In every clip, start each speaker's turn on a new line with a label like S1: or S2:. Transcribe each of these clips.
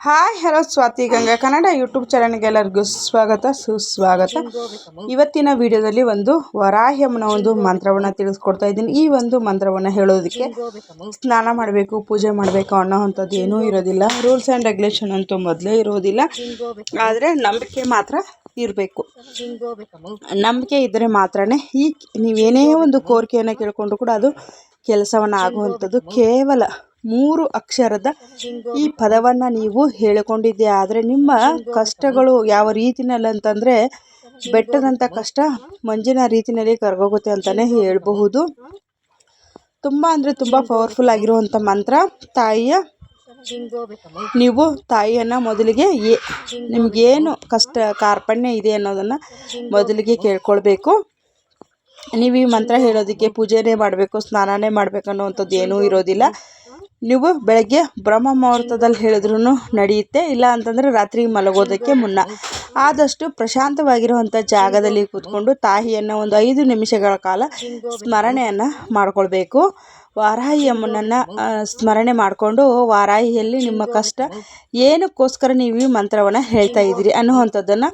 S1: Hi hello Swathi Ganga Kannada YouTube ಚಾನಲ್ಗೆ ಎಲ್ಲರಿಗೂ ಸ್ವಾಗತ ಸುಸ್ವಾಗತ. ಇವತ್ತಿನ ವಿಡಿಯೋದಲ್ಲಿ ಒಂದು ವರಾಹ್ಯಮ್ಮನ ಒಂದು ಮಂತ್ರವನ್ನು ತಿಳಿಸ್ಕೊಡ್ತಾ ಇದ್ದೀನಿ. ಈ ಒಂದು ಮಂತ್ರವನ್ನು ಹೇಳೋದಕ್ಕೆ ಸ್ನಾನ ಮಾಡಬೇಕು, ಪೂಜೆ ಮಾಡಬೇಕು ಅನ್ನೋ ಅಂಥದ್ದು ಏನೂ ಇರೋದಿಲ್ಲ. ರೂಲ್ಸ್ ಆ್ಯಂಡ್ ರೆಗ್ಯುಲೇಷನ್ ಅಂತೂ ಮೊದಲೇ ಇರೋದಿಲ್ಲ. ಆದರೆ ನಂಬಿಕೆ ಮಾತ್ರ ಇರಬೇಕು. ನಂಬಿಕೆ ಇದ್ದರೆ ಮಾತ್ರನೇ ನೀವೇನೇ ಒಂದು ಕೋರಿಕೆಯನ್ನು ಕೇಳಿಕೊಂಡ್ರು ಕೂಡ ಅದು ಕೆಲಸವನ್ನು ಆಗುವಂಥದ್ದು. ಕೇವಲ 3 ಅಕ್ಷರದ ಈ ಪದವನ್ನು ನೀವು ಹೇಳಿಕೊಂಡಿದ್ದೆ ಆದರೆ ನಿಮ್ಮ ಕಷ್ಟಗಳು ಯಾವ ರೀತಿನಲ್ಲಿ ಅಂತಂದರೆ ಬೆಟ್ಟದಂಥ ಕಷ್ಟ ಮಂಜಿನ ರೀತಿಯಲ್ಲಿ ಕರಗೋಗುತ್ತೆ ಅಂತಲೇ ಹೇಳಬಹುದು. ತುಂಬ ಅಂದರೆ ತುಂಬ ಪವರ್ಫುಲ್ ಆಗಿರುವಂಥ ಮಂತ್ರ. ನೀವು ತಾಯಿಯನ್ನು ಮೊದಲಿಗೆ ನಿಮಗೇನು ಕಷ್ಟ ಕಾರ್ಪಣ್ಯ ಇದೆ ಅನ್ನೋದನ್ನು ಮೊದಲಿಗೆ ಕೇಳ್ಕೊಳ್ಬೇಕು. ನೀವು ಈ ಮಂತ್ರ ಹೇಳೋದಕ್ಕೆ ಪೂಜೆನೇ ಮಾಡಬೇಕು, ಸ್ನಾನನೇ ಮಾಡಬೇಕು ಅನ್ನೋವಂಥದ್ದು ಏನೂ ಇರೋದಿಲ್ಲ. ನೀವು ಬೆಳಗ್ಗೆ ಬ್ರಹ್ಮ ಮುಹೂರ್ತದಲ್ಲಿ ಹೇಳಿದ್ರೂ ನಡೆಯುತ್ತೆ. ಇಲ್ಲ ಅಂತಂದರೆ ರಾತ್ರಿ ಮಲಗೋದಕ್ಕೆ ಮುನ್ನ ಆದಷ್ಟು ಪ್ರಶಾಂತವಾಗಿರುವಂಥ ಜಾಗದಲ್ಲಿ ಕೂತ್ಕೊಂಡು ತಾಯಿಯನ್ನು ಒಂದು 5 ನಿಮಿಷಗಳ ಕಾಲ ಸ್ಮರಣೆಯನ್ನು ಮಾಡಿಕೊಳ್ಬೇಕು. ವಾರಾಹಿ ಅಮ್ಮನನ್ನು ಸ್ಮರಣೆ ಮಾಡಿಕೊಂಡು ವಾರಾಹಿಯಲ್ಲಿ ನಿಮ್ಮ ಕಷ್ಟ ಏನಕ್ಕೋಸ್ಕರ ನೀವು ಈ ಮಂತ್ರವನ್ನು ಹೇಳ್ತಾ ಇದ್ದೀರಿ ಅನ್ನುವಂಥದ್ದನ್ನು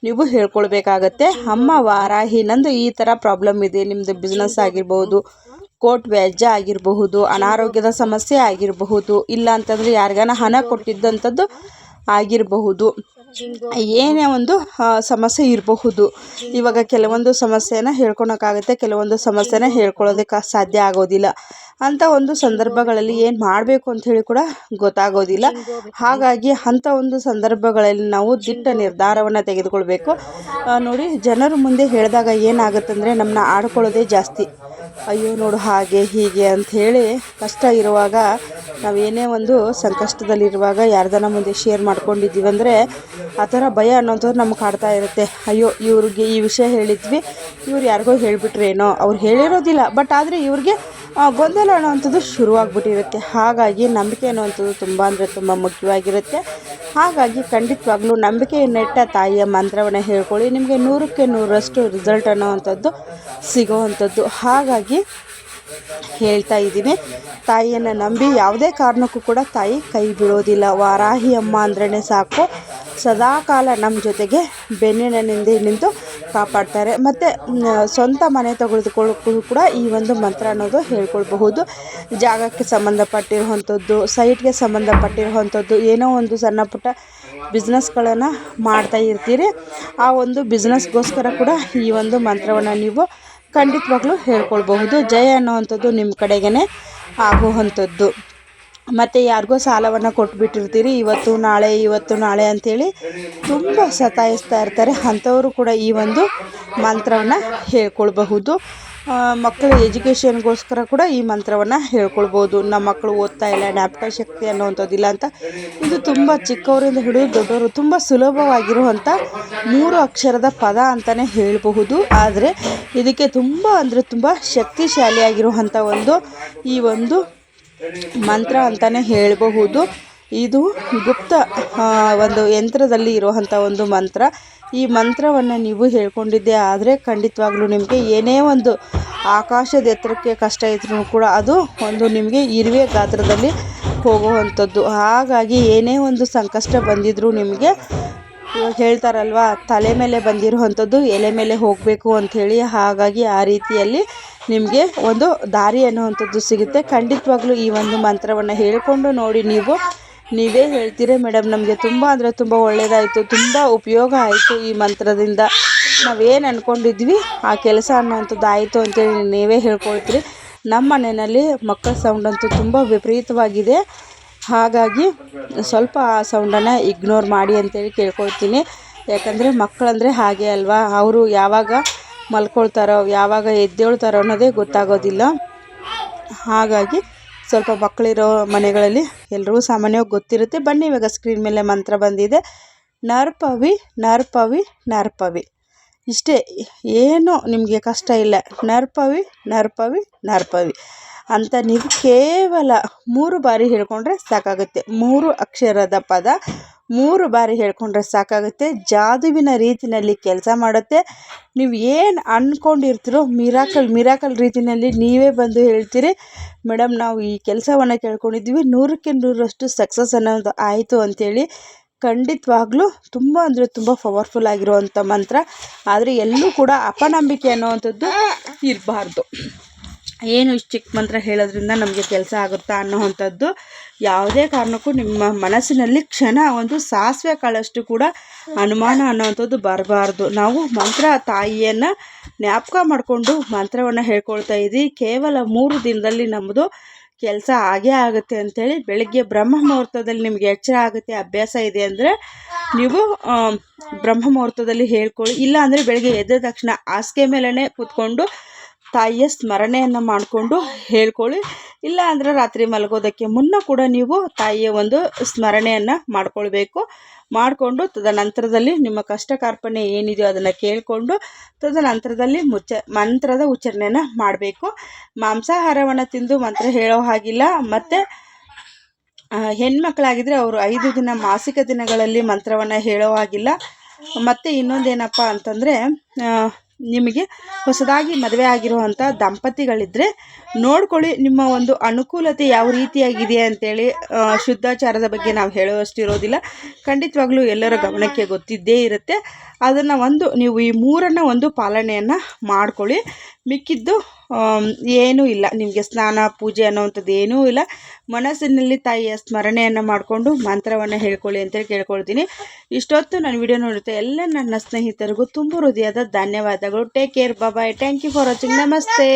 S1: ನೀವು ಹೇಳ್ಕೊಳ್ಬೇಕಾಗತ್ತೆ. ಅಮ್ಮ ವಾರಾಹಿ, ನಂದು ಈ ಥರ ಪ್ರಾಬ್ಲಮ್ ಇದೆ. ನಿಮ್ಮದು ಬಿಸ್ನೆಸ್ ಆಗಿರ್ಬೋದು, ಕೋರ್ಟ್ ವ್ಯಾಜ್ಯ ಆಗಿರಬಹುದು, ಅನಾರೋಗ್ಯದ ಸಮಸ್ಯೆ ಆಗಿರಬಹುದು, ಇಲ್ಲ ಅಂತಂದರೆ ಯಾರಿಗಾನ ಹಣ ಕೊಟ್ಟಿದ್ದಂಥದ್ದು ಆಗಿರಬಹುದು, ಏನೇ ಒಂದು ಸಮಸ್ಯೆ ಇರಬಹುದು. ಇವಾಗ ಕೆಲವೊಂದು ಸಮಸ್ಯೆನ ಹೇಳ್ಕೊಳಕ್ಕಾಗುತ್ತೆ, ಕೆಲವೊಂದು ಸಮಸ್ಯೆನ ಹೇಳ್ಕೊಳ್ಳೋದಕ್ಕೆ ಸಾಧ್ಯ ಆಗೋದಿಲ್ಲ. ಅಂಥ ಒಂದು ಸಂದರ್ಭಗಳಲ್ಲಿ ಏನು ಮಾಡಬೇಕು ಅಂಥೇಳಿ ಕೂಡ ಗೊತ್ತಾಗೋದಿಲ್ಲ. ಹಾಗಾಗಿ ಅಂಥ ಒಂದು ಸಂದರ್ಭಗಳಲ್ಲಿ ನಾವು ದಿಟ್ಟ ನಿರ್ಧಾರವನ್ನು ತೆಗೆದುಕೊಳ್ಬೇಕು. ನೋಡಿ, ಜನರ ಮುಂದೆ ಹೇಳಿದಾಗ ಏನಾಗುತ್ತಂದರೆ ನಮ್ಮನ್ನ ಆಡ್ಕೊಳ್ಳೋದೇ ಜಾಸ್ತಿ. ಅಯ್ಯೋ ನೋಡು ಹಾಗೆ ಹೀಗೆ ಅಂಥೇಳಿ ಕಷ್ಟ ಇರುವಾಗ ನಾವೇನೇ ಒಂದು ಸಂಕಷ್ಟದಲ್ಲಿರುವಾಗ ಯಾರ್ದನ ಮುಂದೆ ಶೇರ್ ಮಾಡ್ಕೊಂಡಿದ್ದೀವಿ ಅಂದರೆ ಆ ಥರ ಭಯ ಅನ್ನೋಂಥದ್ದು ನಮ್ಗೆ ಕಾಡ್ತಾ ಇರುತ್ತೆ. ಅಯ್ಯೋ ಇವ್ರಿಗೆ ಈ ವಿಷಯ ಹೇಳಿದ್ವಿ, ಇವ್ರು ಯಾರಿಗೋ ಹೇಳಿಬಿಟ್ರೇನೋ, ಅವ್ರು ಹೇಳಿರೋದಿಲ್ಲ ಬಟ್ ಆದರೆ ಇವ್ರಿಗೆ ಗೊಂದಲ ಅನ್ನೋವಂಥದ್ದು ಶುರುವಾಗ್ಬಿಟ್ಟಿರುತ್ತೆ. ಹಾಗಾಗಿ ನಂಬಿಕೆ ಅನ್ನುವಂಥದ್ದು ತುಂಬ ಅಂದರೆ ತುಂಬ ಮುಖ್ಯವಾಗಿರುತ್ತೆ. ಹಾಗಾಗಿ ಖಂಡಿತವಾಗ್ಲೂ ನಂಬಿಕೆಯನ್ನಿಟ್ಟ ತಾಯಿಯ ಮಂತ್ರವನ್ನು ಹೇಳ್ಕೊಳ್ಳಿ. ನಿಮಗೆ 100ಕ್ಕೆ 100ರಷ್ಟು ರಿಸಲ್ಟ್ ಅನ್ನೋವಂಥದ್ದು ಸಿಗೋವಂಥದ್ದು. ಹಾಗಾಗಿ ಹೇಳ್ತಾ ಇದ್ದೀನಿ, ತಾಯಿಯನ್ನು ನಂಬಿ ಯಾವುದೇ ಕಾರಣಕ್ಕೂ ಕೂಡ ತಾಯಿ ಕೈ ಬಿಡೋದಿಲ್ಲ. ವಾರಾಹಿ ಅಮ್ಮ ಅಂದ್ರೇ ಸಾಕು, ಸದಾಕಾಲ ನಮ್ಮ ಜೊತೆಗೆ ಬೆನ್ನಿನಿಂದ ನಿಂತು ಕಾಪಾಡ್ತಾರೆ. ಮತ್ತು ಸ್ವಂತ ಮನೆ ತೆಗೆದುಕೊಳ್ಳೋಕ್ಕೂ ಕೂಡ ಈ ಒಂದು ಮಂತ್ರ ಅನ್ನೋದು ಹೇಳ್ಕೊಳ್ಬಹುದು. ಜಾಗಕ್ಕೆ ಸಂಬಂಧಪಟ್ಟಿರುವಂಥದ್ದು, ಸೈಟ್ಗೆ ಸಂಬಂಧಪಟ್ಟಿರುವಂಥದ್ದು, ಏನೋ ಒಂದು ಸಣ್ಣ ಪುಟ್ಟ ಬಿಸ್ನೆಸ್ಗಳನ್ನು ಮಾಡ್ತಾ ಇರ್ತೀರಿ. ಆ ಒಂದು ಬಿಸ್ನೆಸ್ಗೋಸ್ಕರ ಕೂಡ ಈ ಒಂದು ಮಂತ್ರವನ್ನು ನೀವು ಖಂಡಿತವಾಗ್ಲೂ ಹೇಳ್ಕೊಳ್ಬಹುದು. ಜಯ ಅನ್ನೋವಂಥದ್ದು ನಿಮ್ಮ ಕಡೆಗೇ ಆಗುವಂಥದ್ದು. ಮತ್ತು ಯಾರಿಗೋ ಸಾಲವನ್ನು ಕೊಟ್ಬಿಟ್ಟಿರ್ತೀರಿ, ಇವತ್ತು ನಾಳೆ ಅಂಥೇಳಿ ತುಂಬ ಸತಾಯಿಸ್ತಾ ಇರ್ತಾರೆ. ಅಂಥವರು ಕೂಡ ಈ ಒಂದು ಮಂತ್ರವನ್ನು ಹೇಳ್ಕೊಳ್ಬಹುದು. ಮಕ್ಕಳ ಎಜುಕೇಷನ್ಗೋಸ್ಕರ ಕೂಡ ಈ ಮಂತ್ರವನ್ನು ಹೇಳ್ಕೊಳ್ಬೋದು. ನಮ್ಮ ಮಕ್ಕಳು ಓದ್ತಾ ಇಲ್ಲ, ಜ್ಞಾಪಕ ಶಕ್ತಿ ಅನ್ನೋವಂಥದ್ದಿಲ್ಲ ಅಂತ, ಇದು ತುಂಬ ಚಿಕ್ಕವರಿಂದ ಹಿಡಿದು ದೊಡ್ಡವರು ತುಂಬ ಸುಲಭವಾಗಿರುವಂಥ 3 ಅಕ್ಷರದ ಪದ ಅಂತಲೇ ಹೇಳಬಹುದು. ಆದರೆ ಇದಕ್ಕೆ ತುಂಬ ಅಂದರೆ ತುಂಬ ಶಕ್ತಿಶಾಲಿಯಾಗಿರುವಂಥ ಈ ಒಂದು ಮಂತ್ರ ಅಂತಲೇ ಹೇಳಬಹುದು. ಇದು ಗುಪ್ತ ಒಂದು ಯಂತ್ರದಲ್ಲಿ ಇರುವಂಥ ಒಂದು ಮಂತ್ರ. ಈ ಮಂತ್ರವನ್ನು ನೀವು ಹೇಳ್ಕೊಂಡಿದ್ದೆ ಆದರೆ ಖಂಡಿತವಾಗ್ಲೂ ನಿಮಗೆ ಏನೇ ಒಂದು ಆಕಾಶದ ಎತ್ತರಕ್ಕೆ ಕಷ್ಟ ಇದ್ರೂ ಕೂಡ ಅದು ಒಂದು ನಿಮಗೆ ಇರುವೆ ಗಾತ್ರದಲ್ಲಿ ಹೋಗುವಂಥದ್ದು. ಹಾಗಾಗಿ ಏನೇ ಒಂದು ಸಂಕಷ್ಟ ಬಂದಿದ್ರೂ ನಿಮಗೆ ಇವಾಗ ಹೇಳ್ತಾರಲ್ವ, ತಲೆ ಮೇಲೆ ಬಂದಿರುವಂಥದ್ದು ಎಲೆ ಮೇಲೆ ಹೋಗಬೇಕು ಅಂಥೇಳಿ. ಹಾಗಾಗಿ ಆ ರೀತಿಯಲ್ಲಿ ನಿಮಗೆ ಒಂದು ದಾರಿ ಅನ್ನುವಂಥದ್ದು ಸಿಗುತ್ತೆ. ಖಂಡಿತವಾಗ್ಲೂ ಈ ಒಂದು ಮಂತ್ರವನ್ನು ಹೇಳಿಕೊಂಡು ನೋಡಿ. ನೀವೇ ಹೇಳ್ತೀರಿ, ಮೇಡಮ್ ನಮಗೆ ತುಂಬ ಅಂದರೆ ತುಂಬ ಒಳ್ಳೆಯದಾಯಿತು, ತುಂಬ ಉಪಯೋಗ ಆಯಿತು ಈ ಮಂತ್ರದಿಂದ, ನಾವೇನು ಅಂದ್ಕೊಂಡಿದ್ವಿ ಆ ಕೆಲಸ ಅನ್ನೋವಂಥದ್ದು ಆಯಿತು ಅಂತೇಳಿ ನೀವೇ ಹೇಳ್ಕೊಳ್ತೀರಿ. ನಮ್ಮ ಮನೆಯಲ್ಲಿ ಮಕ್ಕಳ ಸೌಂಡಂತೂ ತುಂಬ ವಿಪರೀತವಾಗಿದೆ. ಹಾಗಾಗಿ ಸ್ವಲ್ಪ ಆ ಸೌಂಡನ್ನು ಇಗ್ನೋರ್ ಮಾಡಿ ಅಂತೇಳಿ ಕೇಳ್ಕೊಳ್ತೀನಿ. ಯಾಕಂದರೆ ಮಕ್ಕಳಂದರೆ ಹಾಗೆ ಅಲ್ವಾ, ಅವರು ಯಾವಾಗ ಮಲ್ಕೊಳ್ತಾರೋ ಯಾವಾಗ ಎದ್ದೇಳ್ತಾರೋ ಅನ್ನೋದೇ ಗೊತ್ತಾಗೋದಿಲ್ಲ. ಹಾಗಾಗಿ ಸ್ವಲ್ಪ ಮಕ್ಕಳಿರೋ ಮನೆಗಳಲ್ಲಿ ಎಲ್ರಿಗೂ ಸಾಮಾನ್ಯವಾಗಿ ಗೊತ್ತಿರುತ್ತೆ. ಬನ್ನಿ, ಇವಾಗ ಸ್ಕ್ರೀನ್ ಮೇಲೆ ಮಂತ್ರ ಬಂದಿದೆ. ನರ್ಪವಿ ನರ್ಪವಿ ನರ್ಪವಿ. ಇಷ್ಟೇ, ಏನೂ ನಿಮಗೆ ಕಷ್ಟ ಇಲ್ಲ. ನರ್ಪವಿ ನರ್ಪವಿ ನರ್ಪವಿ ಅಂತ ನೀವು ಕೇವಲ 3 ಬಾರಿ ಹೇಳ್ಕೊಂಡ್ರೆ ಸಾಕಾಗುತ್ತೆ. 3 ಅಕ್ಷರದ ಪದ 3 ಬಾರಿ ಹೇಳ್ಕೊಂಡ್ರೆ ಸಾಕಾಗುತ್ತೆ. ಜಾದುವಿನ ರೀತಿಯಲ್ಲಿ ಕೆಲಸ ಮಾಡುತ್ತೆ. ನೀವು ಏನು ಅಂದ್ಕೊಂಡಿರ್ತೀರೋ ಮಿರಾಕಲ್ ರೀತಿಯಲ್ಲಿ ನೀವೇ ಬಂದು ಹೇಳ್ತೀರಿ, ಮೇಡಮ್ ನಾವು ಈ ಕೆಲಸವನ್ನು ಕೇಳ್ಕೊಂಡಿದ್ವಿ 100ಕ್ಕೆ 100ರಷ್ಟು ಸಕ್ಸಸ್ ಅನ್ನೋದು ಆಯಿತು ಅಂಥೇಳಿ. ಖಂಡಿತವಾಗ್ಲೂ ತುಂಬ ಅಂದರೆ ತುಂಬ ಪವರ್ಫುಲ್ ಆಗಿರುವಂಥ ಮಂತ್ರ. ಆದರೆ ಎಲ್ಲೂ ಕೂಡ ಅಪನಂಬಿಕೆ ಅನ್ನೋವಂಥದ್ದು ಇರಬಾರ್ದು. ಏನು ಇಷ್ಟು ಚಿಕ್ಕ ಮಂತ್ರ ಹೇಳೋದ್ರಿಂದ ನಮಗೆ ಕೆಲಸ ಆಗುತ್ತಾ ಅನ್ನೋವಂಥದ್ದು ಯಾವುದೇ ಕಾರಣಕ್ಕೂ ನಿಮ್ಮ ಮನಸ್ಸಿನಲ್ಲಿ ಕ್ಷಣ ಒಂದು ಸಾಸಿವೆ ಕಾಳಷ್ಟು ಕೂಡ ಅನುಮಾನ ಅನ್ನೋವಂಥದ್ದು ಬರಬಾರ್ದು. ನಾವು ಮಂತ್ರ ತಾಯಿಯನ್ನು ಜ್ಞಾಪಕ ಮಾಡಿಕೊಂಡು ಮಂತ್ರವನ್ನು ಹೇಳ್ಕೊಳ್ತಾ ಇದ್ದೀವಿ. ಕೇವಲ 3 ದಿನದಲ್ಲಿ ನಮ್ಮದು ಕೆಲಸ ಆಗೇ ಆಗುತ್ತೆ ಅಂಥೇಳಿ. ಬೆಳಗ್ಗೆ ಬ್ರಹ್ಮ ಮುಹೂರ್ತದಲ್ಲಿ ನಿಮಗೆ ಎಚ್ಚರ ಆಗುತ್ತೆ, ಅಭ್ಯಾಸ ಇದೆ ಅಂದರೆ ನೀವು ಬ್ರಹ್ಮ ಮುಹೂರ್ತದಲ್ಲಿ ಹೇಳ್ಕೊಳ್ಳಿ. ಇಲ್ಲ ಅಂದರೆ ಬೆಳಗ್ಗೆ ಎದ್ದ ತಕ್ಷಣ ಹಾಸಿಗೆ ಮೇಲೇ ಕೂತ್ಕೊಂಡು ತಾಯಿಯ ಸ್ಮರಣೆಯನ್ನು ಮಾಡಿಕೊಂಡು ಹೇಳ್ಕೊಳ್ಳಿ. ಇಲ್ಲ ಅಂದರೆ ರಾತ್ರಿ ಮಲಗೋದಕ್ಕೆ ಮುನ್ನ ಕೂಡ ನೀವು ತಾಯಿಯ ಒಂದು ಸ್ಮರಣೆಯನ್ನು ಮಾಡಿಕೊಳ್ಬೇಕು. ಮಾಡಿಕೊಂಡು ತದನಂತರದಲ್ಲಿ ನಿಮ್ಮ ಕಷ್ಟ ಕಾರ್ಪಣ್ಯ ಏನಿದೆಯೋ ಅದನ್ನು ಕೇಳಿಕೊಂಡು ತದನಂತರದಲ್ಲಿ ಮಂತ್ರದ ಉಚ್ಚಾರಣೆಯನ್ನು ಮಾಡಬೇಕು. ಮಾಂಸಾಹಾರವನ್ನು ತಿಂದು ಮಂತ್ರ ಹೇಳೋ ಹಾಗಿಲ್ಲ. ಮತ್ತು ಹೆಣ್ಮಕ್ಳಾಗಿದ್ದರೆ ಅವರು 5 ದಿನ ಮಾಸಿಕ ದಿನಗಳಲ್ಲಿ ಮಂತ್ರವನ್ನು ಹೇಳೋ ಹಾಗಿಲ್ಲ. ಮತ್ತು ಇನ್ನೊಂದೇನಪ್ಪ ಅಂತಂದರೆ, ನಿಮಗೆ ಹೊಸದಾಗಿ ಮದುವೆ ಆಗಿರುವಂಥ ದಂಪತಿಗಳಿದ್ದರೆ ನೋಡ್ಕೊಳ್ಳಿ ನಿಮ್ಮ ಒಂದು ಅನುಕೂಲತೆ ಯಾವ ರೀತಿಯಾಗಿದೆ ಅಂಥೇಳಿ. ಶುದ್ಧಾಚಾರದ ಬಗ್ಗೆ ನಾವು ಹೇಳುವಷ್ಟಿರೋದಿಲ್ಲ, ಖಂಡಿತವಾಗ್ಲೂ ಎಲ್ಲರ ಗಮನಕ್ಕೆ ಗೊತ್ತಿದ್ದೇ ಇರುತ್ತೆ. ಅದನ್ನು ನೀವು ಈ 3 ಒಂದು ಪಾಲನೆಯನ್ನು ಮಾಡ್ಕೊಳ್ಳಿ. ಮಿಕ್ಕಿದ್ದು ಏನೂ ಇಲ್ಲ, ನಿಮಗೆ ಸ್ನಾನ ಪೂಜೆ ಅನ್ನೋವಂಥದ್ದು ಏನೂ ಇಲ್ಲ. ಮನಸ್ಸಿನಲ್ಲಿ ತಾಯಿಯ ಸ್ಮರಣೆಯನ್ನು ಮಾಡಿಕೊಂಡು ಮಂತ್ರವನ್ನು ಹೇಳ್ಕೊಳ್ಳಿ ಅಂತೇಳಿ ಕೇಳ್ಕೊಳ್ತೀನಿ. ಇಷ್ಟೊತ್ತು ನಾನು ವಿಡಿಯೋ ನೋಡುತ್ತೆ ಎಲ್ಲ ನನ್ನ ಸ್ನೇಹಿತರಿಗೂ ತುಂಬ ಹೃದಯದ ಧನ್ಯವಾದಗಳು. Take care, bye. Thank you for watching. ನಮಸ್ತೆ.